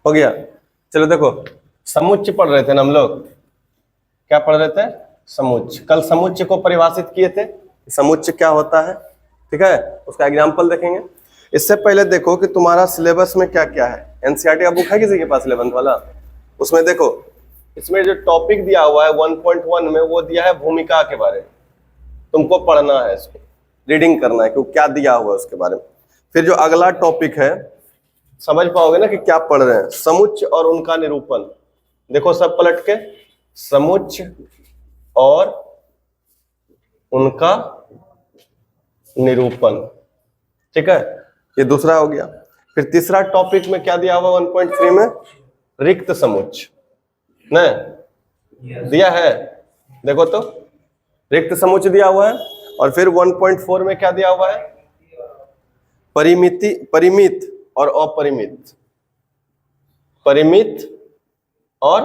हो गया। चलो देखो, समुच्चय पढ़ रहे थे ना हम लोग। क्या पढ़ रहे थे? समुच्चय। कल समुच्चय को परिभाषित किए थे, समुच्चय क्या होता है। ठीक है, उसका एग्जाम्पल देखेंगे। इससे पहले देखो कि तुम्हारा सिलेबस में क्या क्या है। एनसीईआरटी का बुक है किसी के पास 11th वाला? उसमें देखो, इसमें जो टॉपिक दिया हुआ है 1.1 में, वो दिया है भूमिका के बारे में। तुमको पढ़ना है, इसको रीडिंग करना है कि क्या दिया हुआ है उसके बारे में। फिर जो अगला टॉपिक है, समझ पाओगे ना कि क्या पढ़ रहे हैं। समुच्चय और उनका निरूपण। देखो सब पलट के, समुच्चय और उनका निरूपण। ठीक है, ये दूसरा हो गया। फिर तीसरा टॉपिक में क्या दिया हुआ 1.3 में? रिक्त समुच्चय नहीं दिया है, देखो तो रिक्त समुच्चय दिया हुआ है। और फिर 1.4 में क्या दिया हुआ है? परिमित और अपरिमित। परिमित और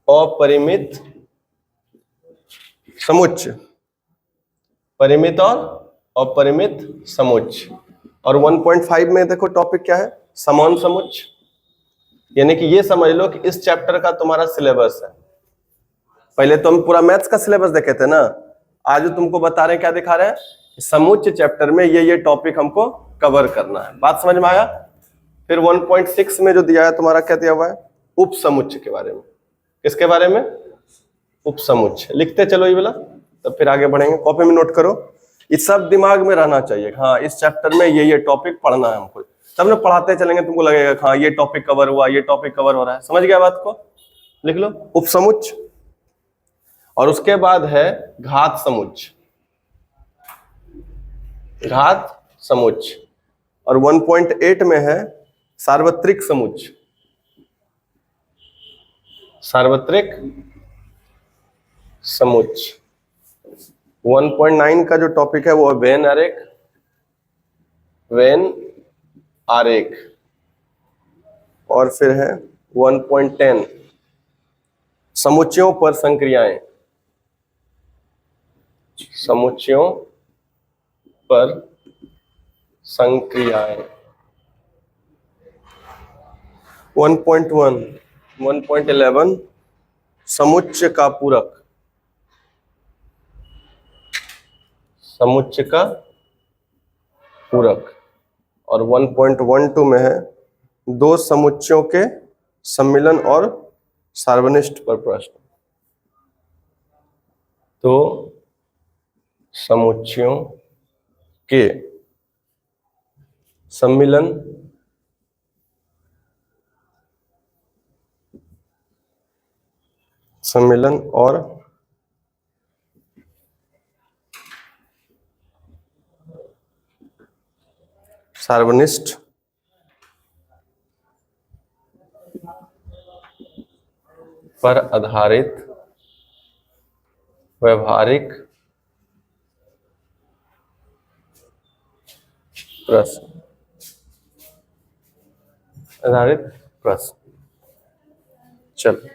अपरिमित समुच्चय। परिमित और अपरिमित समुच्चय। और 1.5 में देखो टॉपिक क्या है? समान समुच्चय। यानी कि ये समझ लो कि इस चैप्टर का तुम्हारा सिलेबस है। पहले तो हम पूरा मैथ्स का सिलेबस देखे थे ना, आज तुमको बता रहे हैं, क्या दिखा रहे हैं? समुच्चय चैप्टर में ये टॉपिक हमको कवर करना है। बात समझ में आया? फिर 1.6 में जो दिया है तुम्हारा, क्या दिया हुआ है? उप समुच्चय के बारे में। किसके बारे में? उप समुच्चय। लिखते चलो ये वाला, तब फिर आगे बढ़ेंगे। कॉपी में नोट करो, ये सब दिमाग में रहना चाहिए। हाँ, इस चैप्टर में ये टॉपिक पढ़ना है हमको, तब ना पढ़ाते चलेंगे तुमको लगेगा हाँ ये टॉपिक कवर हुआ, ये टॉपिक कवर हो रहा है। समझ गया बात को? लिख लो उप समुच्चय। और उसके बाद है घात समुच्चय। घात समुच्चय। और 1.8 में है सार्वत्रिक समुच्चय। सार्वत्रिक समुच्चय। 1.9 का जो टॉपिक है वो है वेन आरेख। वेन आरेख। और फिर है 1.10 समुच्चयों पर संक्रियाएं। समुच्चयों पर संक्रियाएं। 1.11 समुच्चय का पूरक। समुच्चय का पूरक। और 1.12 में है दो समुच्चयों के सम्मिलन और सार्वनिष्ठ पर प्रश्न। तो समुच्चयों के सम्मिलन और सार्वनिष्ठ पर आधारित व्यवहारिक प्रश्न। आधारित प्रश्न। चलो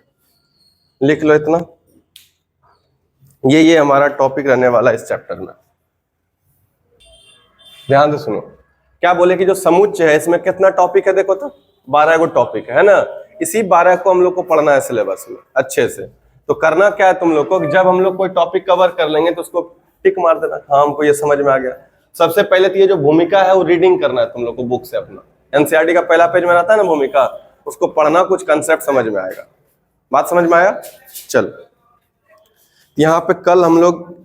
लिख लो इतना। ये हमारा टॉपिक रहने वाला है इस चैप्टर में। ध्यान से सुनो, क्या बोले कि जो समुच्चय है इसमें कितना टॉपिक है? देखो तो 12 गो टॉपिक है ना। इसी 12 को हम लोग को पढ़ना है सिलेबस में अच्छे से। तो करना क्या है तुम लोग को, जब हम लोग कोई टॉपिक कवर कर लेंगे तो उसको टिक मार देना, हाँ हमको ये समझ में आ गया। सबसे पहले तो ये जो भूमिका है वो रीडिंग करना है तुम लोग को बुक से अपना। एनसीईआरटी का पहला पेज में रहता है ना भूमिका, उसको पढ़ना, कुछ कंसेप्ट समझ में आएगा। बात समझ में आया? चल, यहाँ पे कल हम लोग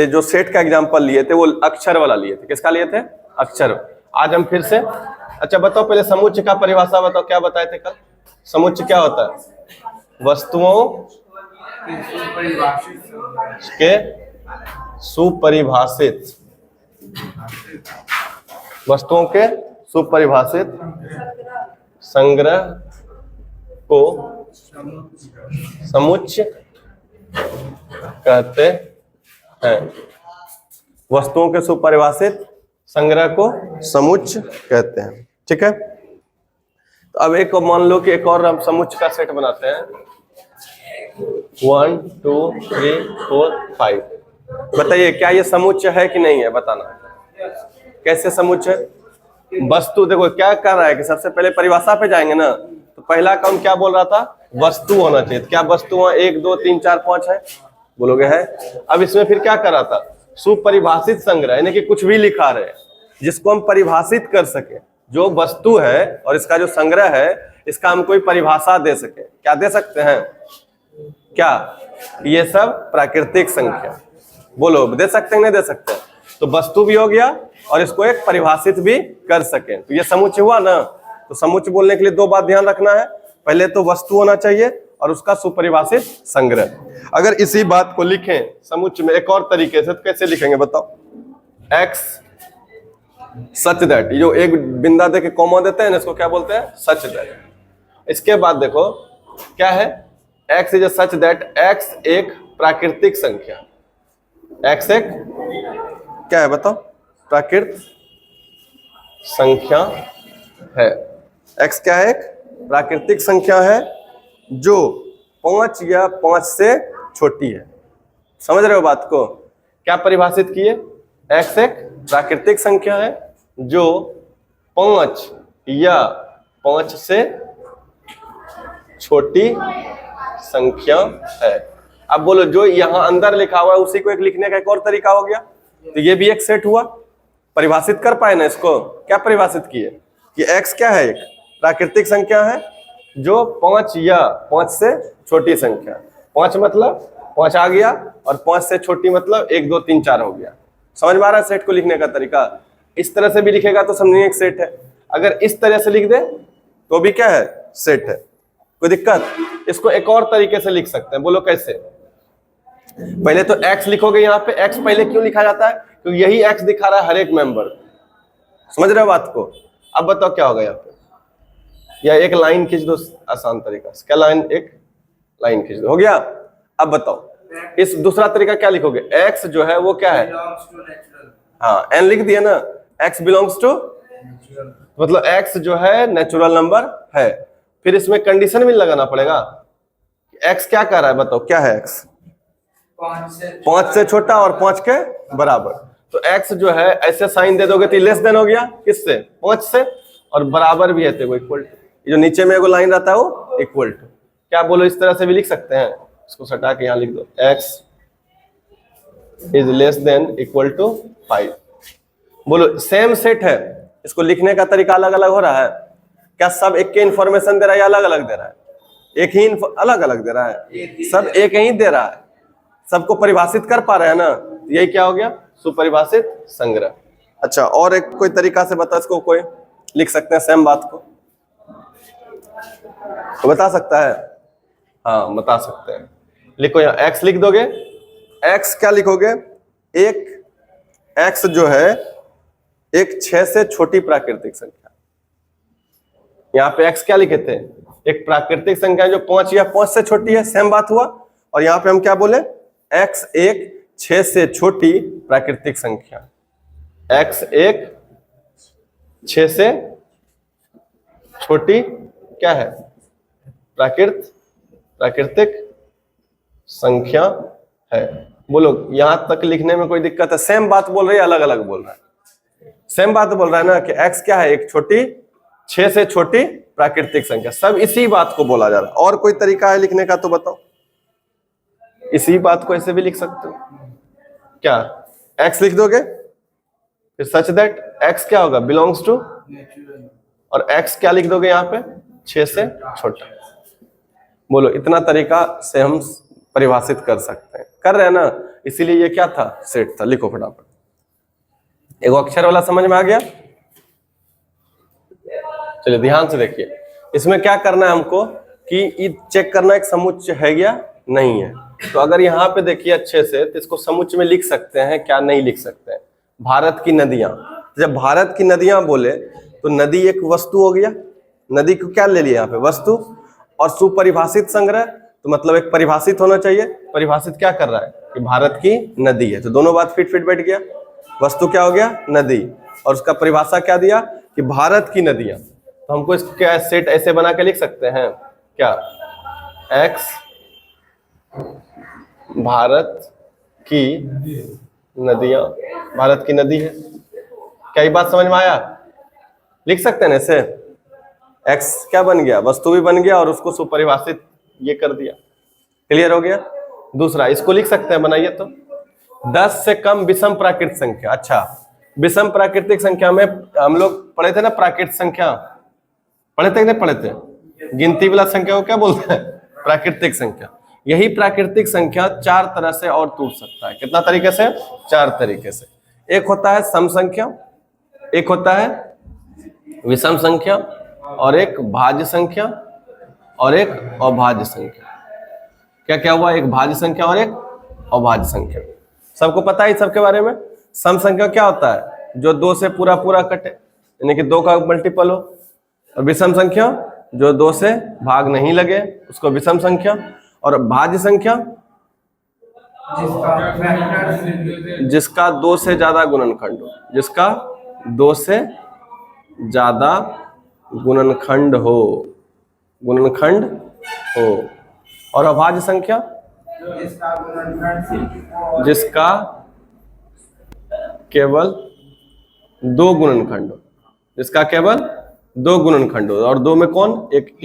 जो सेट का एग्जांपल लिए थे वो अक्षर वाला लिए थे। किसका लिए थे? अक्षर। आज हम फिर से, अच्छा बताओ पहले समुच्चय का परिभाषा बताओ, क्या बताए थे कल? समुच्चय क्या होता है? वस्तुओं के सुपरिभाषित, वस्तुओं के सुपरिभाषित संग्रह को समुच्चय कहते हैं। वस्तुओं के सुपरिभाषित संग्रह को समुच्चय कहते हैं। ठीक है, तो अब एक मान लो कि एक और हम समुच्चय का सेट बनाते हैं। 1 2 3 4 5। बताइए क्या ये समुच्चय है कि नहीं है? बताना कैसे समुच्चय? वस्तु, देखो क्या कर रहा है कि सबसे पहले परिभाषा पे जाएंगे ना, तो पहला काम क्या बोल रहा था, वस्तु होना चाहिए। तो क्या वस्तु वहां 1 2 3 4 5 है, बोलोगे है। अब इसमें फिर क्या कर रहा था, सुपरिभाषित संग्रह, यानी कि कुछ भी लिखा रहे जिसको हम परिभाषित कर सके, जो वस्तु है और इसका जो संग्रह है इसका हम कोई परिभाषा दे सके। क्या दे सकते हैं, क्या ये सब प्राकृतिक संख्या, बोलो दे सकते हैं नहीं दे सकते। तो वस्तु भी हो गया और इसको एक परिभाषित भी कर सके, तो ये समुच्चय हुआ ना। तो समुच्चय बोलने के लिए दो बात ध्यान रखना है, पहले तो वस्तु होना चाहिए और उसका सुपरिभाषित संग्रह। अगर इसी बात को लिखें समुच्चय में एक और तरीके से, तो कैसे लिखेंगे बताओ, x सच दैट, जो एक बिंदा दे के कॉमा देते हैं ना, इसको क्या बोलते हैं, सच दैट। इसके बाद देखो क्या है, x is such that, x एक प्राकृतिक संख्या, x एक क्या है बताओ, प्राकृतिक संख्या है। x क्या है, एक प्राकृतिक संख्या है जो 5 या 5 से छोटी है। समझ रहे हो बात को, क्या परिभाषित किए, x एक प्राकृतिक संख्या है जो 5 या 5 से छोटी संख्या है। अब बोलो जो यहां अंदर लिखा हुआ है उसी को एक लिखने का एक और तरीका हो गया, तो ये भी एक सेट हुआ। परिभाषित कर पाए ना इसको, क्या परिभाषित किए कि x क्या है, एक प्राकृतिक संख्या है जो 5 या 5 से छोटी संख्या। 5 मतलब 5 आ गया और 5 से छोटी मतलब 1 2 3 4 हो गया। समझ में आ रहा है सेट को लिखने का तरीका। इस तरह से भी लिखेगा तो समझिए एक सेट है, अगर इस तरह से लिख दे तो भी क्या है, सेट है। कोई दिक्कत, इसको एक और तरीके से लिख सकते हैं, बोलो कैसे। पहले तो x लिखोगे, यहाँ पे x पहले क्यों लिखा जाता है, क्योंकि यही x दिखा रहा है हर एक मेंबर। समझ रहे हो बात को। अब बताओ क्या होगा यहाँ पे, या एक लाइन खींच दो आसान तरीका से, क्या लाइन, एक लाइन खींच दो, हो गया। अब बताओ इस दूसरा तरीका क्या लिखोगे, x जो है वो क्या है, हाँ n लिख दिया ना, x बिलोंग्स टू, मतलब x जो है नेचुरल नंबर है। फिर इसमें कंडीशन भी लगाना पड़ेगा, x क्या कर रहा है बताओ, क्या है x, 5 से छोटा और 5 के बराबर। तो x जो है ऐसे साइन दे दोगे तो लेस देन हो गया किससे, 5 से, और बराबर भी है तो इक्वल टू, जो नीचे में एगो लाइन रहता है वो इक्वल टू। क्या बोलो इस तरह से भी लिख सकते हैं, इसको सटा के यहाँ लिख दो, x is less than equal to 5। बोलो सेम सेट है, इसको लिखने का तरीका अलग अलग हो रहा है, क्या सब एक के इंफॉर्मेशन दे रहा है या अलग अलग दे रहा है, एक ही अलग अलग दे रहा है, सब एक ही दे रहा है, सबको परिभाषित कर पा रहे हैं ना, यही क्या हो गया, सुपरिभाषित संग्रह। अच्छा और एक कोई तरीका से बता, इसको कोई लिख सकते हैं सेम बात को, तो बता सकता है, हाँ बता सकते हैं। लिखो यहाँ x लिख दोगे, x क्या लिखोगे, एक x जो है एक 6 से छोटी प्राकृतिक संख्या। यहाँ पे x क्या लिखे थे, एक प्राकृतिक संख्या जो 5 या 5 से छोटी है, सेम बात हुआ। और यहाँ पे हम क्या बोले, x एक 6 से छोटी प्राकृतिक संख्या, x एक 6 से छोटी क्या है, प्राकृतिक संख्या है। बोलो यहां तक लिखने में कोई दिक्कत है, सेम बात बोल रही है अलग अलग बोल रहा है, सेम बात बोल रहा है ना कि x क्या है, एक छोटी 6 से छोटी प्राकृतिक संख्या, सब इसी बात को बोला जा रहा है। और कोई तरीका है लिखने का तो बताओ, इसी बात को ऐसे भी लिख सकते हो, क्या x लिख दोगे, फिर सच दैट x क्या होगा, बिलोंग्स टू, और x क्या लिख दोगे यहाँ पे, 6 से छोटा। बोलो इतना तरीका से हम परिभाषित कर सकते हैं, कर रहे हैं ना, इसीलिए ये क्या था, सेट था। लिखो फटाफट, एक अक्षर वाला समझ में आ गया। चलिए ध्यान से देखिए, इसमें क्या करना है हमको कि चेक करना एक समुच्चय है या नहीं है। तो अगर यहाँ पे देखिए अच्छे से, तो इसको समुच्चय में लिख सकते हैं, क्या नहीं लिख सकते हैं, भारत की नदियां। जब भारत की नदियां बोले तो नदी एक वस्तु हो गया, नदी को क्या ले लिया यहाँ पे, वस्तु। और सुपरिभाषित संग्रह तो मतलब एक परिभाषित होना चाहिए, परिभाषित क्या कर रहा है कि भारत की नदी है, तो दोनों बात फिट फिट बैठ गया। वस्तु क्या हो गया, नदी, और उसका परिभाषा क्या दिया कि भारत की नदियां। तो हमको इसको क्या सेट ऐसे बना के लिख सकते हैं, क्या x भारत की नदियां, भारत की नदी है। क्या ये बात समझ में आया, लिख सकते हैं ना इसे, x क्या बन गया, वस्तु भी बन गया और उसको सुपरिभाषित ये कर दिया। क्लियर हो गया। दूसरा इसको लिख सकते हैं, बनाइए तो 10 से कम विषम प्राकृतिक संख्या। अच्छा, विषम प्राकृतिक संख्या में हम लोग पढ़े थे ना, प्राकृतिक संख्या पढ़े थे कि नहीं पढ़े थे? गिनती वाला संख्या को क्या बोलते हैं? प्राकृतिक संख्या। यही प्राकृतिक संख्या 4 तरह से और टूट सकता है। कितना तरीके से? 4 तरीके से। एक होता है सम संख्या, एक होता है विषम संख्या, और एक भाज्य संख्या, और एक अभाज्य संख्या। क्या क्या हुआ? एक भाज्य संख्या और एक अभाज्य संख्या। सबको पता है सबके बारे में? सम संख्या क्या होता है? जो 2 से पूरा पूरा कटे, यानी कि 2 का मल्टीपल हो। और विषम संख्या जो 2 से भाग नहीं लगे, उसको विषम संख्या। और भाज्य संख्या जिसका 2 से ज्यादा गुणनखंड हो, जिसका 2 से ज्यादा गुणनखंड हो, गुणनखंड हो। और अभाज्य संख्या जिसका केवल 2 गुणनखंड हो, जिसका केवल 2 गुणनखंड हो। और 2 में कौन? एक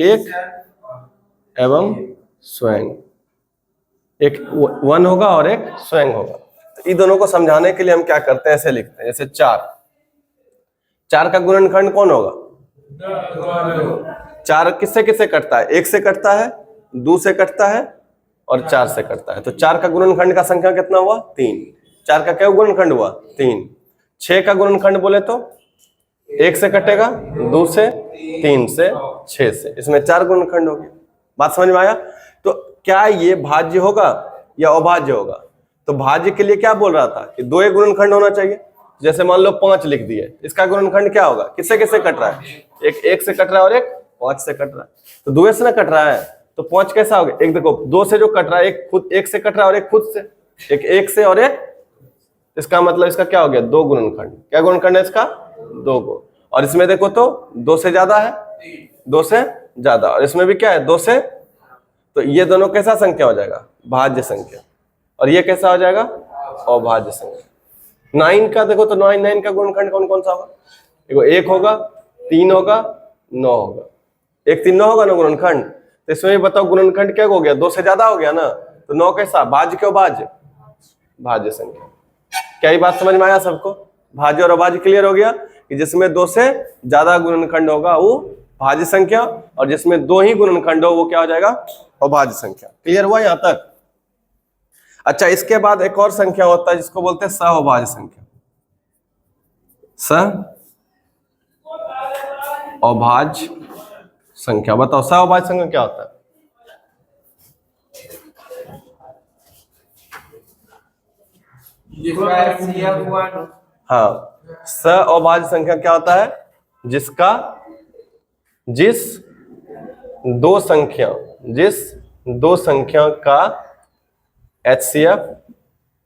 एवं स्वयं, एक 1 होगा और एक स्वयं होगा। तो इन दोनों को समझाने के लिए हम क्या करते हैं, ऐसे लिखते हैं, जैसे 4 का गुणनखंड कौन होगा? 4 किससे किससे कटता है? 1 से कटता है, 2 से कटता है और 4 से कटता है। तो 4 का गुणनखंड का संख्या कितना हुआ? 3। 4 का क्या गुणनखंड हुआ? 3। 6 का गुणनखंड बोले तो 1 से कटेगा, 2 से, 3 से, 6 से। इसमें 4 गुणनखंड हो गए। बात समझ में आया? तो क्या ये भाज्य होगा या अभाज्य होगा? तो भाज्य के लिए क्या बोल रहा था कि 2 गुणनखंड होना चाहिए। जैसे मान लो 5 लिख दिए, इसका गुणनखंड क्या होगा? किससे किससे कट रहा है? एक 1 से कट रहा है और एक 5 से कट रहा है। तो 2 से ना कट रहा है तो 5 कैसा हो गया? एक देखो 2 से जो कट रहा है, एक खुद 1 से कट रहा है और एक खुद से, एक 1 से और एक, इसका मतलब इसका क्या हो गया? 2 गुणनखंड। क्या गुणनखंड है इसका? 2 को। और इसमें देखो तो 2 से ज्यादा है, 2 से ज्यादा, और इसमें भी क्या है? 2 से। तो ये दोनों कैसा संख्या हो जाएगा? भाज्य संख्या। और ये कैसा हो जाएगा? अभाज्य संख्या। 9 का देखो तो 9 का गुणनखंड कौन कौन सा होगा? देखो 1 होगा, 3 होगा, 9 होगा। 1 3 9 होगा ना गुणनखंड। तो इसमें भी बताओ गुणनखंड क्या हो गया? 2 से ज्यादा हो गया ना। तो 9 कैसा? भाज्य क्यों? भाज्य, भाज्य संख्या। क्या ये बात समझ में आया सबको? भाज्य और अभाज्य क्लियर हो गया कि जिसमें 2 से ज्यादा गुणनखंड होगा वो भाज्य संख्या, और जिसमें 2 ही गुणनखंड हो वो क्या हो जाएगा? अभाज्य संख्या। क्लियर हुआ यहां तक? अच्छा, इसके बाद एक और संख्या होता है जिसको बोलते हैं सहअभाज्य संख्या। सहअभाज्य संख्या। बताओ सहअभाज्य संख्या क्या होता है? हाँ, सहअभाज्य संख्या क्या होता है? जिस दो संख्या का HCF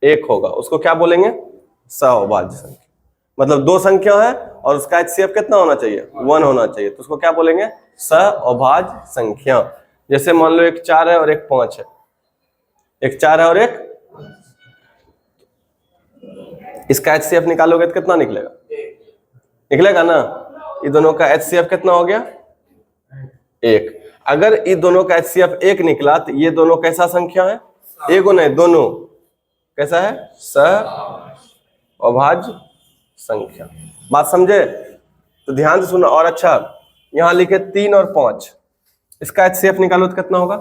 1 होगा उसको क्या बोलेंगे? सहअभाज्य संख्या। मतलब 2 संख्या है और उसका HCF कितना होना चाहिए? 1 होना चाहिए। तो उसको क्या बोलेंगे? सहअभाज्य संख्या। जैसे मान लो एक 4 है और एक 5 है, एक 4 है और एक, इसका HCF निकालोगे तो कितना निकलेगा? निकलेगा ना। ये दोनों का HCF कितना हो गया? 1। अगर ये दोनों का HCF 1 निकला तो ये दोनों कैसा संख्या है? एगो नहीं, दोनों कैसा है? सहअभाज्य संख्या। बात समझे? तो ध्यान से सुनो। और अच्छा, यहां लिखे 3 और 5, इसका HCF निकालो तो कितना होगा?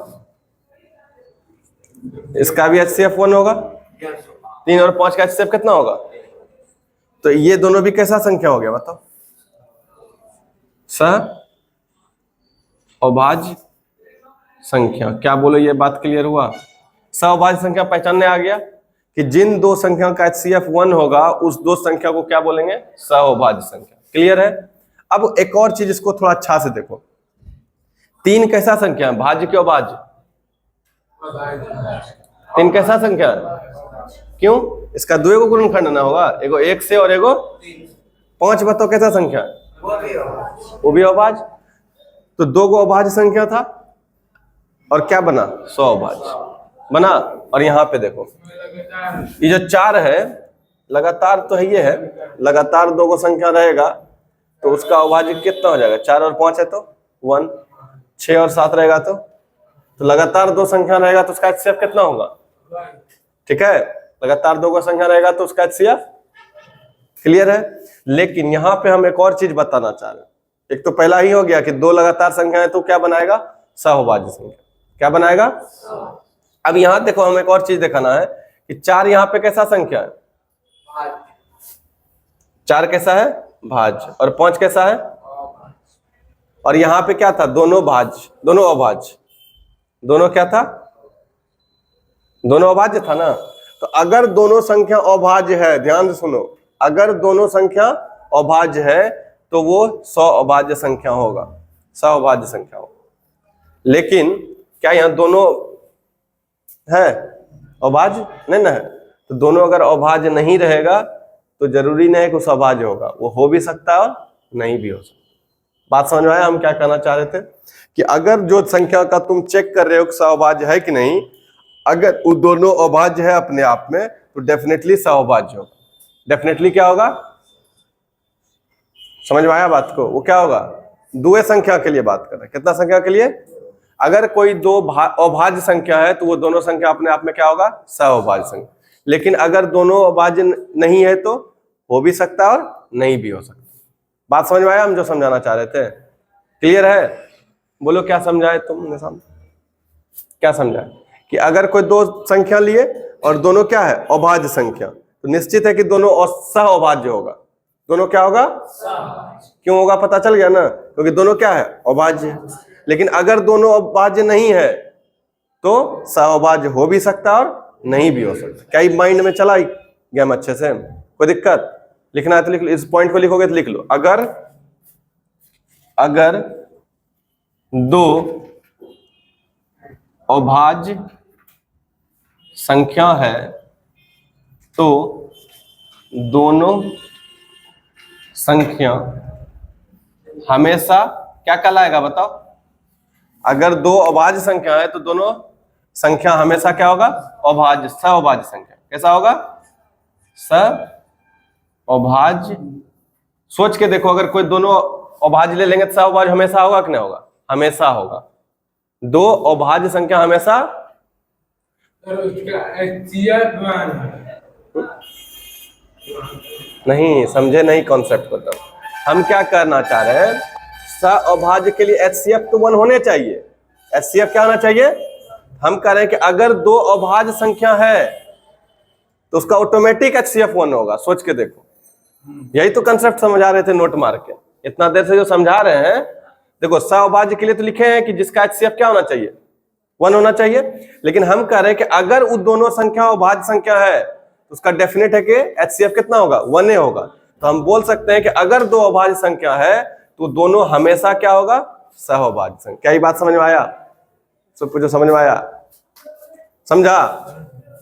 इसका भी HCF 1 होगा। 3 और 5 का HCF कितना होगा? तो ये दोनों भी कैसा संख्या हो गया? बताओ। सहअभाज्य संख्या। क्या बोलो, ये बात क्लियर हुआ? सहअभाज्य संख्या पहचानने आ गया कि जिन 2 संख्याओं का HCF 1 होगा उस 2 संख्या को क्या बोलेंगे? सहअभाज्य संख्या। क्लियर है? अब एक और चीज, इसको थोड़ा अच्छा से देखो। 3 कैसा संख्या है? भाज्य क्यों अभाज्य? 3 कैसा संख्या है? क्यों? इसका 2 को गुणनखंड ना होगा, एगो 1 से और एगो 5। बताओ कैसा संख्या है? वो भी अभाज्य। तो 2 को अभाज्य संख्या था और क्या बना? सहअभाज्य बना। और यहाँ पे देखो ये जो 4 है लगातार, तो है ये है लगातार 2 को संख्या रहेगा तो उसका अभाज्य कितना हो जाएगा? 4 और 5 है तो 1, 6 और 7 रहेगा तो लगातार दो संख्या रहेगा तो उसका HCF कितना होगा? ठीक है, लगातार दो का संख्या रहेगा तो उसका HCF क्लियर है। लेकिन यहाँ पे हम एक और चीज बताना चाह रहे हैं। एक तो पहला ही हो गया कि दो लगातार संख्या है तो क्या बनाएगा? सहअभाज्य संख्या। क्या बनाएगा? अब यहाँ देखो, हमें एक और चीज दिखाना है कि 4 यहाँ पे कैसा संख्या है? 4 कैसा है? भाज्य। और 5 कैसा है? और यहाँ पे क्या था? दोनों भाज्य, दोनों अभाज्य। दोनों क्या था? दोनों अभाज्य था ना। तो अगर दोनों संख्या अभाज्य है, ध्यान से सुनो, अगर दोनों संख्या अभाज्य है तो वो सहअभाज्य संख्या होगा, सहअभाज्य संख्या होगा। लेकिन क्या यहाँ दोनों है अभाज्य? नहीं ना है। तो दोनों अगर अभाज्य नहीं रहेगा तो जरूरी नहीं है कि अभाज्य होगा, वो हो भी सकता है और नहीं भी हो सकता। बात समझ में आया हम क्या कहना चाह रहे थे? कि अगर जो संख्या का तुम चेक कर रहे हो कि सहअभाज्य है कि नहीं, अगर वो दोनों अभाज्य है अपने आप में तो डेफिनेटली सहअभाज्य होगा। डेफिनेटली क्या होगा? समझ में आया बात को? वो क्या होगा? द्वय संख्या के लिए बात कर रहे हैं। कितना संख्या के लिए? अगर कोई दो अभाज्य संख्या है तो वो दोनों संख्या अपने आप में क्या होगा? सहअभाज्य संख्या। लेकिन अगर दोनों अभाज्य नहीं है तो हो भी सकता है और नहीं भी हो सकता। बात समझ में आया हम जो समझाना चाह रहे थे? क्लियर है? बोलो क्या समझाए तुमने? सामने क्या समझाए? कि अगर कोई दो संख्या लिए और दोनों क्या है? अभाज्य संख्या, तो निश्चित है कि दोनों सहअभाज्य होगा। दोनों क्या होगा? क्यों होगा? पता चल गया ना, क्योंकि दोनों क्या है? अभाज्य है। लेकिन अगर दोनों अभाज्य नहीं है तो सहअभाज्य हो भी सकता और नहीं भी हो सकता। क्या माइंड में चला गया अच्छे से? कोई दिक्कत? लिखना है तो लिख लो, इस पॉइंट को लिखोगे तो लिख लो। अगर दो अभाज्य संख्या है तो दोनों संख्या हमेशा क्या कहलाएगा? बताओ। अगर दो अभाज्य संख्या है तो दोनों संख्या हमेशा क्या होगा? अभाज्य, सहअभाज्य संख्या। कैसा होगा? सहअभाज्य। सोच के देखो, अगर कोई दोनों अभाज्य ले लेंगे तो सहअभाज्य हमेशा होगा कि नहीं होगा? हमेशा होगा। दो अभाज्य संख्या हमेशा नहीं समझे, नहीं कॉन्सेप्ट को। तब हम क्या करना चाह रहे हैं? सहअभाज्य के लिए HCF तो 1 होने चाहिए। HCF क्या होना चाहिए? हम कह रहे हैं कि अगर दो अभाज्य संख्या है तो उसका ऑटोमेटिक HCF 1 होगा। सोच के देखो, यही तो कंसेप्ट समझा रहे थे नोट मार के। इतना देर से जो समझा रहे हैं, देखो सहअभाज्य के लिए तो लिखे हैं कि जिसका HCF क्या होना चाहिए? 1 होना चाहिए। लेकिन हम कह रहे हैं कि अगर वो दोनों संख्या अभाज्य संख्या है तो उसका डेफिनेट है कि HCF कितना होगा? 1 होगा। तो हम बोल सकते हैं कि अगर दो अभाज्य संख्या है तो दोनों हमेशा क्या होगा? सहअभाज्य संख्या। क्या ये बात समझ में आया? सबको जो समझ में आया समझा?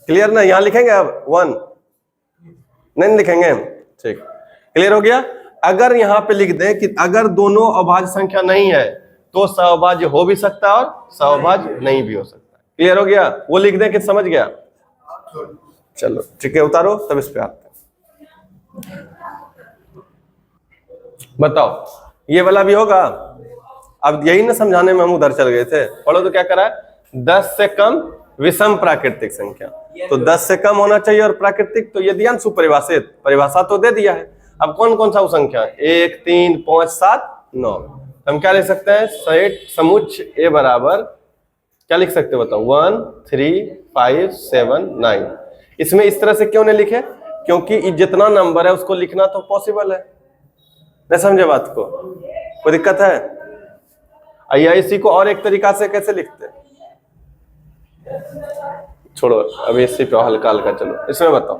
क्लियर ना? यहां लिखेंगे अब 1 नहीं लिखेंगे? ठीक, क्लियर हो गया। अगर यहां पे लिख दें कि अगर दोनों अभाज्य संख्या नहीं है तो सहअभाज्य हो भी सकता है और सहअभाज्य नहीं भी हो सकता। क्लियर हो गया? वो लिख दें कि समझ गया? चलो ठीक है, उतारो तब इस पे आते हैं। बताओ, ये वाला भी होगा? अब यही ना समझाने में हम उधर चल गए थे। पढ़ो तो क्या करा है? 10 से कम विषम प्राकृतिक संख्या, तो 10 से कम होना चाहिए। और प्राकृतिक तो ये दिया सुपरिभाषित, परिभाषा तो दे दिया है। अब कौन कौन सा वो संख्या? 1, 3, 5, 7, 9। हम क्या लिख सकते हैं? सेट समुच्चय ए बराबर क्या लिख सकते हो? बताओ। 1, 3, 5, 7, 9। इसमें इस तरह से क्यों नहीं लिखे? क्योंकि जितना नंबर है उसको लिखना तो पॉसिबल है। नहीं समझे बात को? कोई दिक्कत है? आइए इसी को और एक तरीका से कैसे लिखते हैं? छोड़ो अभी इसी पे हल्का हल्का चलो। इसमें बताओ,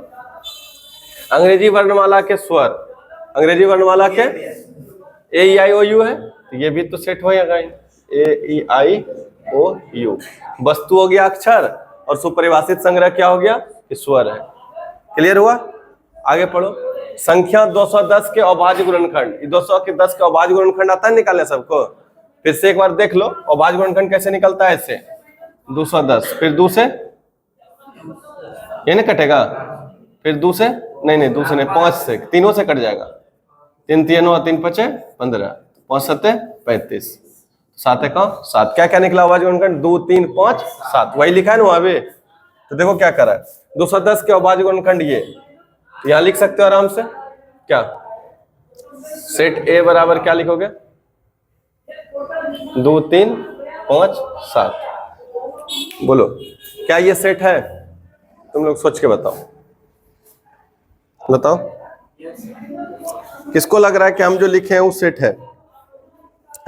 अंग्रेजी वर्णमाला के स्वर, अंग्रेजी वर्णमाला के A-E-I-O-U है, तो ये भी तो सेट होएगा। A-E-I-O-U वस्तु हो गया अक्षर, और सुपरिभाषित संग्रह क्या हो गया? स्वर है। क्लियर हुआ? आगे पढ़ो। संख्या 210 के अभाज्य गुणनखंड, 210 का अभाज्य गुणनखंड आता है निकालने सबको? फिर से एक बार देख लो, अभाज्य गुणनखंड कैसे निकलता है? इससे 210, फिर 2 से ये नहीं कटेगा, फिर 2 से नहीं 2 से नहीं 5 से, तीनों से कट जाएगा। 3 3 9 3 5 15, 5 7 35, 7 1 7। क्या क्या निकला अभाज्य गुणनखंड? 2 3 5 7, वही लिखा है ना वहां पे। तो देखो क्या करा है, 210 के अभाज्य गुणनखंड ये यहां लिख सकते हो आराम से। क्या सेट ए बराबर क्या लिखोगे? 2 3 5 7। बोलो क्या ये सेट है? तुम लोग सोच के बताओ, बताओ किसको लग रहा है कि हम जो लिखे हैं वो सेट है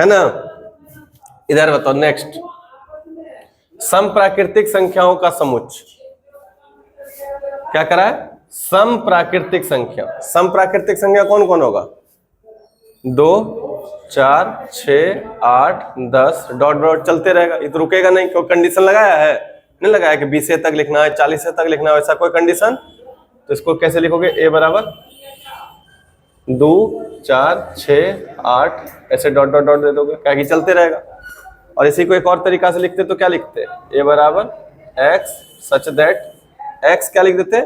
ना? इधर बताओ नेक्स्ट, सम प्राकृतिक संख्याओं का समुच्चय। क्या करा है? सम प्राकृतिक संख्या। सम प्राकृतिक संख्या कौन कौन होगा? 2 4 6 8 10 डॉट डॉट चलते रहेगा, ये तो रुकेगा नहीं। कोई कंडीशन लगाया है? नहीं लगाया कि 20 तक लिखना है, 40 तक लिखना है, ऐसा कोई कंडीशन। तो इसको कैसे लिखोगे? ए बराबर 2 4 6 8 ऐसे डॉट डॉट डॉट दे दोगे, क्या कि चलते रहेगा। और इसी को एक और तरीका से लिखते तो क्या लिखते? ए बराबर एक्स सच दैट एक्स क्या लिख देते?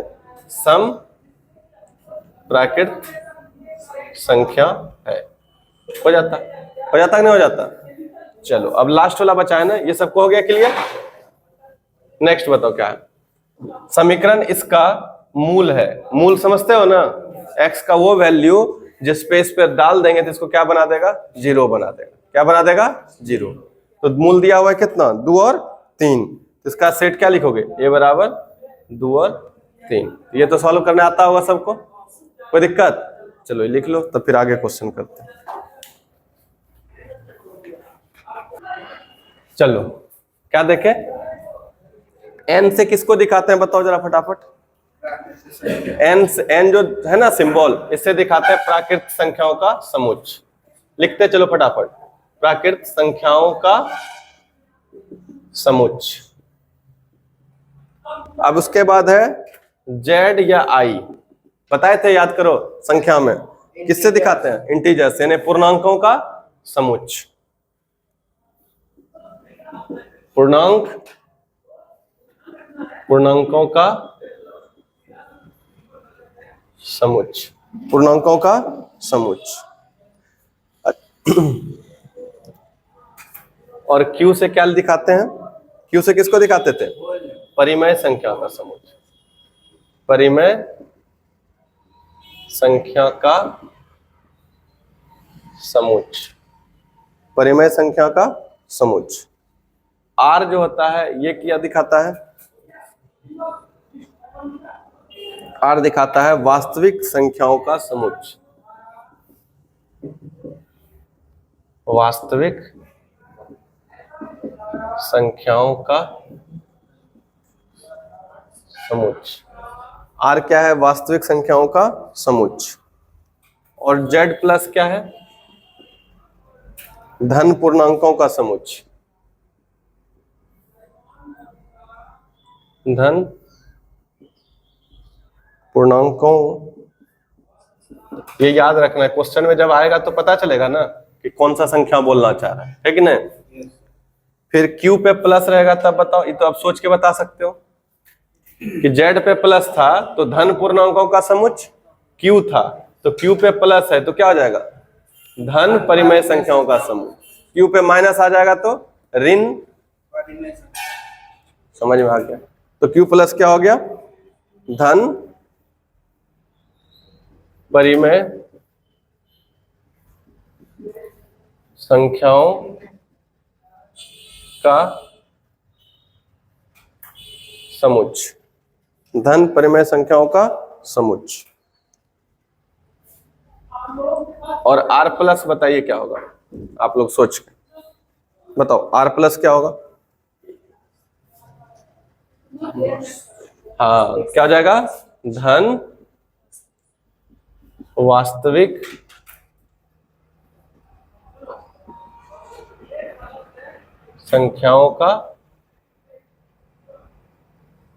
सम प्राकृत संख्या है। हो जाता कि नहीं हो जाता? चलो अब लास्ट वाला बचा है ना, ये सबको हो गया क्लियर। नेक्स्ट बताओ क्या है? समीकरण इसका मूल है। मूल समझते हो ना? एक्स का वो वैल्यू जिस पे इस पे डाल देंगे तो इसको क्या बना देगा? 0 बना देगा। क्या बना देगा? 0। तो मूल दिया हुआ है कितना? 2 और 3। तो इसका सेट क्या लिखोगे? ए बराबर 2 और 3। ये तो सॉल्व करने आता होगा सबको, कोई दिक्कत? चलो ये लिख लो, तो फिर आगे क्वेश्चन करते हैं। चलो क्या देखें? एन से किसको दिखाते हैं बताओ जरा फटाफट। एन जो है ना सिंबल, इससे दिखाते हैं प्राकृत संख्याओं का समुच्चय। लिखते चलो फटाफट, प्राकृत संख्याओं का समुच्चय। अब उसके बाद है जेड या आई। बताए थे, याद करो, संख्या में किससे दिखाते हैं? इंटीजर्स यानी पूर्णांकों का समुच्चय। पूर्णांकों का समुच्चय। पूर्णांकों का समुच्चय। और क्यू से क्या दिखाते हैं? क्यू से किसको दिखाते थे? परिमेय संख्या का समुच्चय। परिमेय संख्या का समुच्चय। परिमेय संख्या का समुच्चय। आर जो होता है ये क्या दिखाता है? आर दिखाता है वास्तविक संख्याओं का समुच्चय। वास्तविक संख्याओं का समुच्चय। आर क्या है? वास्तविक संख्याओं का समुच्चय। और जेड प्लस क्या है? धन पूर्णांकों का समुच्चय। धन पूर्णांकों, ये याद रखना है, क्वेश्चन में जब आएगा तो पता चलेगा ना कि कौन सा संख्या बोलना चाह रहा है कि नहीं। फिर क्यू पे प्लस रहेगा तब बताओ, ये तो आप सोच के बता सकते हो कि जेड पे प्लस था तो धन पूर्णांकों का समुच्चय क्यू था, तो क्यू पे प्लस है तो क्या हो जाएगा? धन परिमेय संख्याओं का समूह। क्यू पे माइनस आ जाएगा तो ऋण। समझ में आ गया? तो क्यू प्लस क्या हो गया? धन परिमेय संख्याओं का समुच्चय। धन परिमेय संख्याओं का समुच्चय। और आर प्लस बताइए क्या होगा? आप लोग सोच के बताओ, आर प्लस क्या होगा? हाँ, क्या हो जाएगा? धन वास्तविक संख्याओं का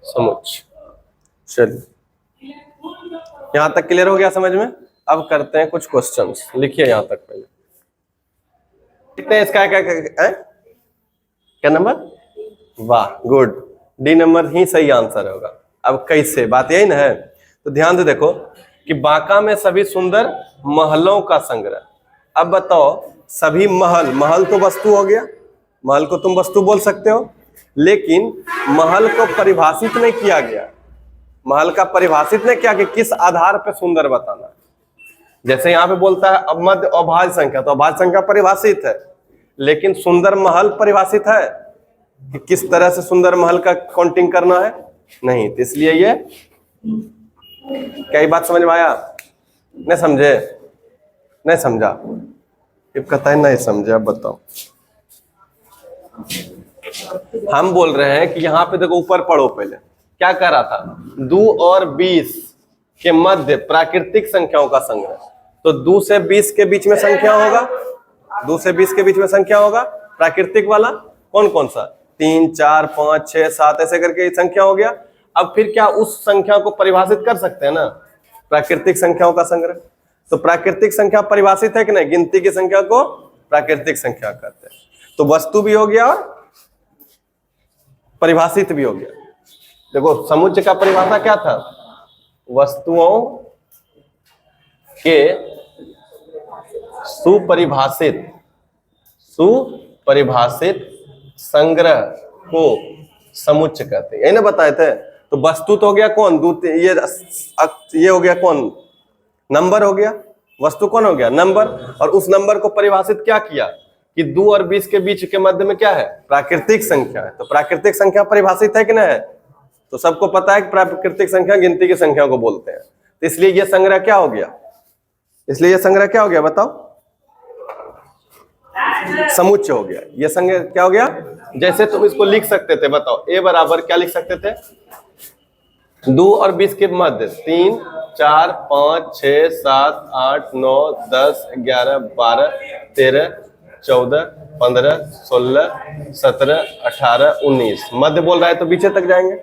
समुच्चय। चलिए, यहां तक क्लियर हो गया समझ में? अब करते हैं कुछ क्वेश्चंस। लिखिए यहां तक पहले। कितने इसका क्या नंबर? वाह, गुड। डी नंबर ही सही आंसर होगा। अब कैसे? बात यही ना है। तो ध्यान से देखो, कि बांका में सभी सुंदर महलों का संग्रह। अब बताओ, सभी महल, महल तो वस्तु हो गया, महल को तुम वस्तु बोल सकते हो, लेकिन महल को परिभाषित नहीं किया गया। महल का परिभाषित नहीं किया कि किस आधार पर सुंदर बताना। जैसे यहाँ पे बोलता है अब मध्य अभाज्य संख्या, तो अभाज्य संख्या परिभाषित है, लेकिन सुंदर महल परिभाषित है कि किस तरह से सुंदर महल का काउंटिंग करना है, नहीं। तो इसलिए ये क्या बात समझ में आया? नहीं समझे? नहीं समझा? ये कहता है नहीं समझे। अब बताओ, हम बोल रहे हैं कि यहाँ पे देखो, ऊपर पढ़ो पहले क्या कह रहा था, 2 और 20 के मध्य प्राकृतिक संख्याओं का संग्रह। तो 2 से 20 के बीच में संख्या होगा, 2 से 20 के बीच में संख्या होगा प्राकृतिक वाला, कौन कौन सा, 3, 4, 5, 6, 7 ऐसे करके संख्या हो गया। अब फिर क्या उस संख्या को परिभाषित कर सकते हैं ना, प्राकृतिक संख्याओं का संग्रह। तो प्राकृतिक संख्या परिभाषित है कि नहीं, गिनती की संख्या को प्राकृतिक संख्या कहते हैं। तो वस्तु भी हो गया और परिभाषित भी हो गया। देखो समुच्चय का परिभाषा क्या था, वस्तुओं के सुपरिभाषित संग्रह को समुच्चय कहते हैं, यही ना बताए थे। तो वस्तु तो हो गया कौन, ये हो गया कौन, नंबर हो गया। वस्तु कौन हो गया, नंबर। और उस नंबर को परिभाषित क्या किया कि 2 और 20 के बीच के मध्य में क्या है, प्राकृतिक संख्या है। तो प्राकृतिक संख्या परिभाषित है कि नहीं है? तो सबको पता है कि प्राकृतिक संख्या गिनती की संख्या को बोलते हैं। तो इसलिए यह संग्रह क्या हो गया, इसलिए यह संग्रह क्या हो गया बताओ, समुच्चय हो गया। यह संग्रह क्या हो गया, जैसे तुम इसको लिख सकते थे, बताओ a बराबर क्या लिख सकते थे, 2 और 20 के मध्य 3, 4, 5, 6, 7, 8, 9, 10, 11, 12, 13, 14, 15, 16, 17, 18, 19 मध्य बोल रहा है तो पीछे तक जाएंगे।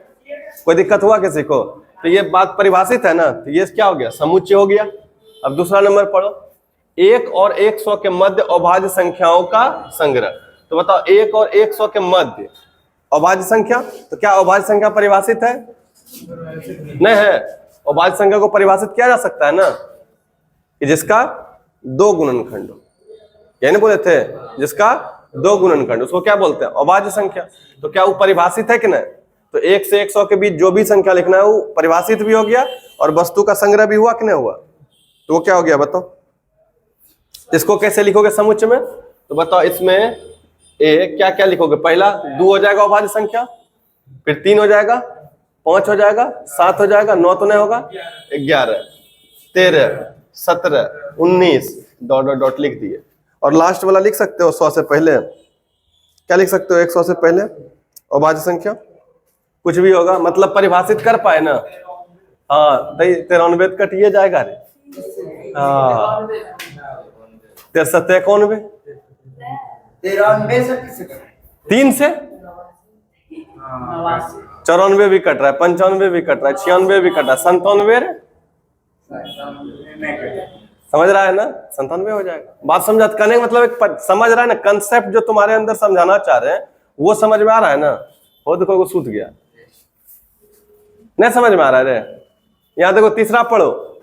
कोई दिक्कत हुआ किसी को? तो ये बात परिभाषित है ना, तो ये क्या हो गया, समुच्चय हो गया। अब दूसरा नंबर पढ़ो, 1 और 100 के मध्य अभाज्य संख्याओं का संग्रह। तो बताओ 1 और 100 के मध्य अभाज्य संख्या, तो क्या अभाज्य संख्या परिभाषित है? नहीं है। अभाज्य संख्या को परिभाषित किया जा सकता है ना, कि जिसका 2 गुणनखंड हो, यही नहीं बोले थे, जिसका 2 गुणनखंड, उसको क्या बोलते हैं, अभाज्य संख्या। तो क्या वो परिभाषित है कि नहीं? तो 1 से 100 के बीच जो भी संख्या लिखना है वो परिभाषित भी हो गया और वस्तु का संग्रह भी हुआ कि नहीं हुआ? तो वो क्या हो गया बताओ। इसको कैसे लिखोगे समुच्चय में? तो बताओ इसमें क्या क्या लिखोगे, पहला 2 हो जाएगा अभाज्य संख्या, फिर 3 हो जाएगा, 5 हो जाएगा, 7 हो जाएगा, 9 तो नहीं होगा, 11, 13, 17, 19 डॉट डॉट डॉट लिख दिए। और लास्ट वाला लिख सकते हो 100 से पहले, क्या लिख सकते हो 100 से पहले अभाज्य संख्या, कुछ भी होगा, मतलब परिभाषित कर पाए ना। हाँ 93 कटिए जाएगा रे, हाँ 93 91, 3 से 94 भी कट रहा है, 95 भी कट रहा है, 96 भी कट रहा है, 97 समझ रहा है ना, 97 हो जाएगा। बात समझा? कहने का मतलब एक समझ रहा है ना, कंसेप्ट जो तुम्हारे अंदर समझाना चाह रहे हैं वो समझ में आ रहा है ना। हो देखो वो सूत गया, नहीं समझ में आ रहा है रे। यहाँ देखो तीसरा पढ़ो,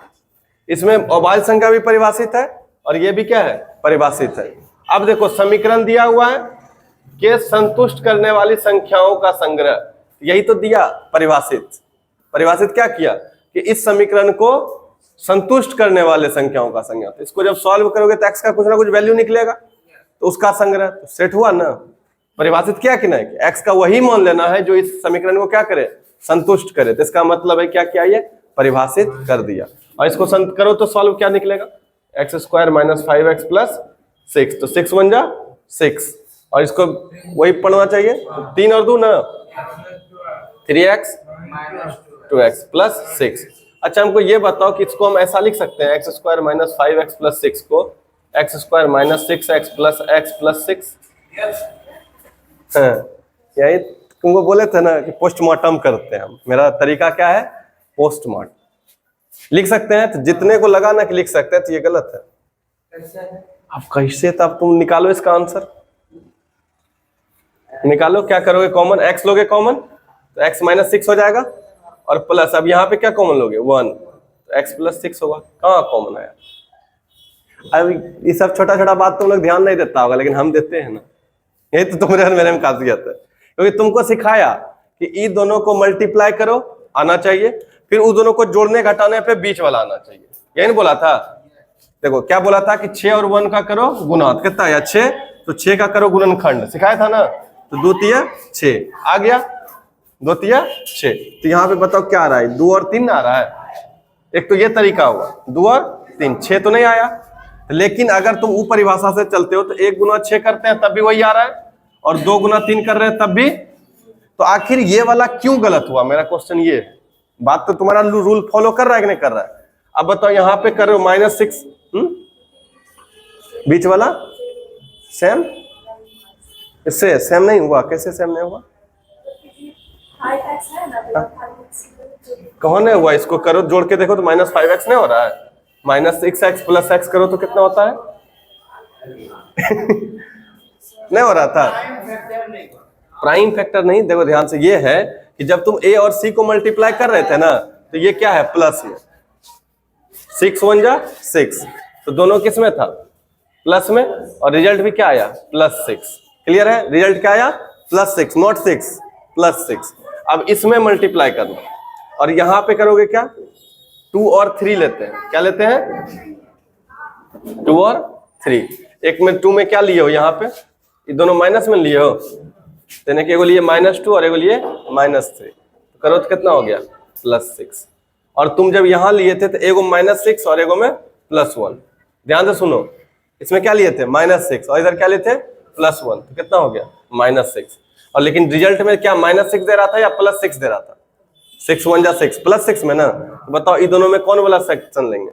इसमें अभाज्य संख्या भी परिभाषित है और ये भी क्या है, परिभाषित है। अब देखो समीकरण दिया हुआ है कि संतुष्ट करने वाली संख्याओं का संग्रह, यही तो दिया परिभाषित। परिभाषित क्या किया कि इस समीकरण को संतुष्ट करने वाले संख्याओं का संग्रह। तो इसको जब सॉल्व करोगे तो x का कुछ ना कुछ वैल्यू निकलेगा, तो उसका संग्रह तो सेट हुआ ना। परिभाषित क्या कि नहीं, x का वही मान लेना है जो इस समीकरण को क्या करे, संतुष्ट करे। तो इसका मतलब है क्या किया, ये परिभाषित कर दिया। और इसको करो तो सॉल्व क्या निकलेगा, x² - 5x + 6, तो 6 बन जा 6। और इसको वही पढ़ना चाहिए, 3 और 2 ना 3x 2x + 6। अच्छा हमको ये बताओ कि इसको हम ऐसा लिख सकते हैं, x² - 5x + 6 को x² - 6x + x + 6। यही तुमको बोले थे ना कि पोस्टमार्टम करते हैं हम। मेरा तरीका क्या है, पोस्टमार्टम लिख सकते हैं। तो जितने को लगा ना कि लिख सकते हैं तो ये गलत है। अब कैसे, तब तुम निकालो इसका आंसर, निकालो। क्या करोगे, कॉमन x लोगे कॉमन, तो x - 6 हो जाएगा और प्लस, अब यहाँ पे क्या कॉमन लोगे 1, तो x प्लस 6 होगा। कहाँ कॉमन आया? अब ये सब छोटा छोटा बात तुम लोग ध्यान नहीं देता होगा, लेकिन हम देते हैं ना। यही तो तुम्हारे और मेरे में खासियत है, क्योंकि तुमको सिखाया कि ई दोनों को मल्टीप्लाई करो, आना चाहिए, फिर उस दोनों को जोड़ने घटाने पे बीच वाला आना चाहिए। यही नहीं बोला था? देखो क्या बोला था कि 6 और 1 का करो गुना, कितना आया 6, तो 6 का करो गुणनखंड, सिखाया था ना। तो 2 तिया 6 आ गया, 2 तिया 6। तो यहाँ पे बताओ क्या आ रहा है, 2 और 3 आ रहा है। एक तो ये तरीका हुआ, 2 और 3, 6 तो नहीं आया। लेकिन अगर तुम ऊपर परिभाषा से चलते हो तो 1 गुना 6 करते हैं तब भी वही आ रहा है, और 2 गुना 3 कर रहे हैं तब भी। तो आखिर ये वाला क्यों गलत हुआ, मेरा क्वेश्चन ये है। बात तो तुम्हारा रूल फॉलो कर रहा है कि नहीं कर रहा है? अब बताओ यहाँ पे कर रहे हो -6, बीच वाला सेम, इससे सेम नहीं हुआ। कैसे सेम नहीं हुआ? कौन नहीं हुआ? इसको करो जोड़ के देखो तो -5x नहीं हो रहा है। -6x प्लस x करो तो कितना होता है? नहीं हो रहा था। प्राइम फैक्टर नहीं, देखो ध्यान से, ये है कि जब तुम a और c को मल्टीप्लाई कर रहे थे ना, तो ये क्या है, प्लस में। 6 1 जा 6, तो दोनों किस में था, प्लस में, और रिजल्ट भी क्या आया, +6। क्लियर है? रिजल्ट क्या आया, +6, नॉट 6, +6। अब इसमें मल्टीप्लाई करना, और यहां पे करोगे क्या, 2 और 3 लेते हैं। क्या लेते हैं, 2 और 3। एक में 2 में क्या लिए हो, यहाँ पे ये दोनों माइनस में लिए हो, यानी कि एगो लिए -2 और एगो लिए -3, तो करो तो कितना हो गया, +6। और तुम जब यहां लिए थे तो एगो -6 और एगो में +1। ध्यान से सुनो, इसमें क्या लिए थे, -6, और इधर क्या लिए थे, +1, तो कितना हो गया, -6। और लेकिन रिजल्ट में क्या -6 दे रहा था या +6 दे रहा था? 6 1 जा 6, +6 में ना। तो बताओ इन दोनों में कौन वाला सेक्शन लेंगे,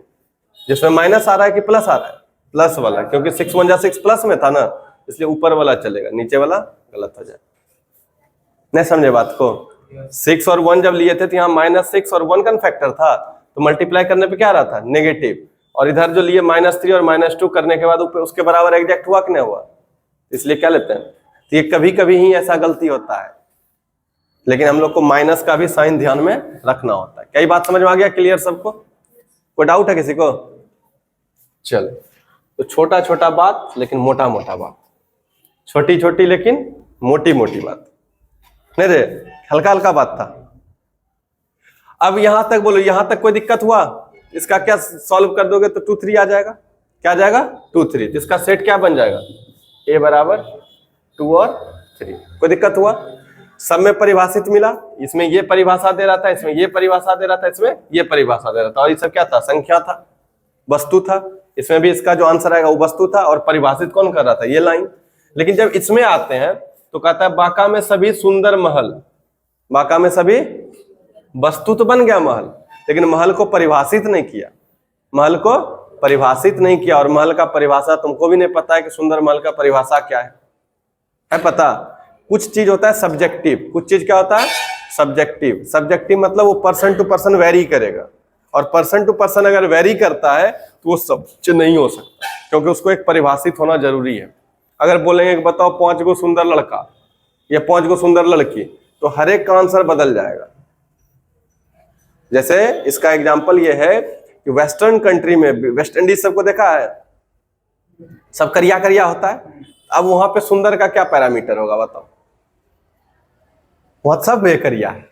जिसमें माइनस आ रहा है कि प्लस आ रहा है? प्लस वाला, क्योंकि 6 1 जा 6 प्लस में था ना, इसलिए ऊपर वाला चलेगा, नीचे वाला गलत हो जाए। नहीं समझे बात को? 6 और 1 जब लिए थे तो यहाँ -6 और 1 का फैक्टर था, तो मल्टीप्लाई करने पे क्या आ रहा था, नेगेटिव। और इधर जो लिए -3 और -2 करने के बाद उसके बराबर एग्जैक्ट हुआ कि नहीं हुआ, इसलिए क्या लेते हैं। तो ये कभी कभी ही ऐसा गलती होता है, लेकिन हम लोग को माइनस का भी साइन ध्यान में रखना होता है। क्या ये बात समझ में आ गया, क्लियर सबको? कोई डाउट है किसी को? चलो, तो छोटा छोटा बात लेकिन मोटा मोटा बात, छोटी छोटी लेकिन मोटी मोटी बात, नहीं रे, हल्का हल्का बात था। अब यहां तक बोलो, यहां तक कोई दिक्कत हुआ? इसका क्या सॉल्व कर दोगे तो 2 3 आ जाएगा। क्या आ जाएगा, 2 3। तो इसका सेट क्या बन जाएगा, a बराबर 2 और 3। कोई दिक्कत हुआ? सब में परिभाषित मिला, इसमें ये परिभाषा दे रहा था, इसमें ये परिभाषा दे रहा था, इसमें ये परिभाषा दे रहा था, और ये सब क्या था, संख्या था, वस्तु था। इसमें भी इसका जो आंसर आएगा वो वस्तु था, और परिभाषित कौन कर रहा था, ये लाइन। लेकिन जब इसमें आते हैं तो कहता है बांका में सभी सुंदर महल। बांका में सभी, वस्तु तो बन गया महल, लेकिन महल को परिभाषित नहीं किया, महल को परिभाषित नहीं किया। और महल का परिभाषा तुमको भी नहीं पता है कि सुंदर महल का परिभाषा क्या है पता? कुछ चीज होता है सब्जेक्टिव, कुछ चीज क्या होता है, सब्जेक्टिव। सब्जेक्टिव मतलब वो पर्सन टू पर्सन वेरी करेगा, और पर्सन टू पर्सन अगर वेरी करता है तो वो सच नहीं हो सकता, क्योंकि उसको एक परिभाषित होना जरूरी है। अगर बोलेंगे कि बताओ 5 गो सुंदर लड़का या 5 गो सुंदर लड़की, तो हर एक का आंसर बदल जाएगा। जैसे इसका एग्जाम्पल ये है कि वेस्टर्न कंट्री में, वेस्ट इंडीज सबको देखा है, सब करिया करिया होता है। अब वहां पे सुंदर का क्या पैरामीटर होगा बताओ? वहां सब करिया है।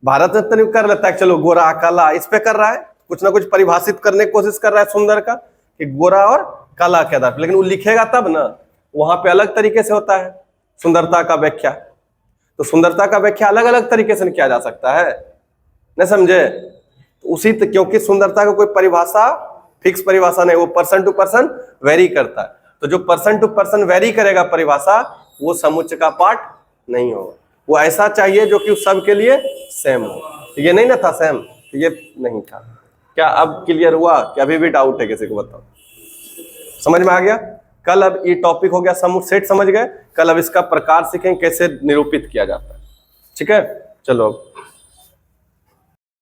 भारत में तो कर लेता है, चलो गोरा काला, इस पे कर रहा है, कुछ ना कुछ परिभाषित करने की कोशिश कर रहा है सुंदर का, कि गोरा और काला के आधार पर। लेकिन वो लिखेगा तब ना, वहां पे अलग तरीके से होता है सुंदरता का व्याख्या। तो सुंदरता का व्याख्या अलग अलग तरीके से किया जा सकता है, नहीं समझे? उसी क्योंकि सुंदरता का कोई परिभाषा, फिक्स परिभाषा नहीं, वो पर्सन टू पर्सन वेरी करता है। तो जो पर्सन टू पर्सन वेरी करेगा परिभाषा, वो समुच्चय का पार्ट नहीं होगा। वो ऐसा चाहिए जो कि सबके लिए सेम हो। तो ये नहीं ना था सेम, तो ये नहीं था। क्या अब क्लियर हुआ कि अभी भी डाउट है किसी को? बताओ, समझ में आ गया? कल अब ये टॉपिक हो गया समुच्चय सेट, समझ गए? कल अब इसका प्रकार सीखें कैसे निरूपित किया जाता है। ठीक है, चलो।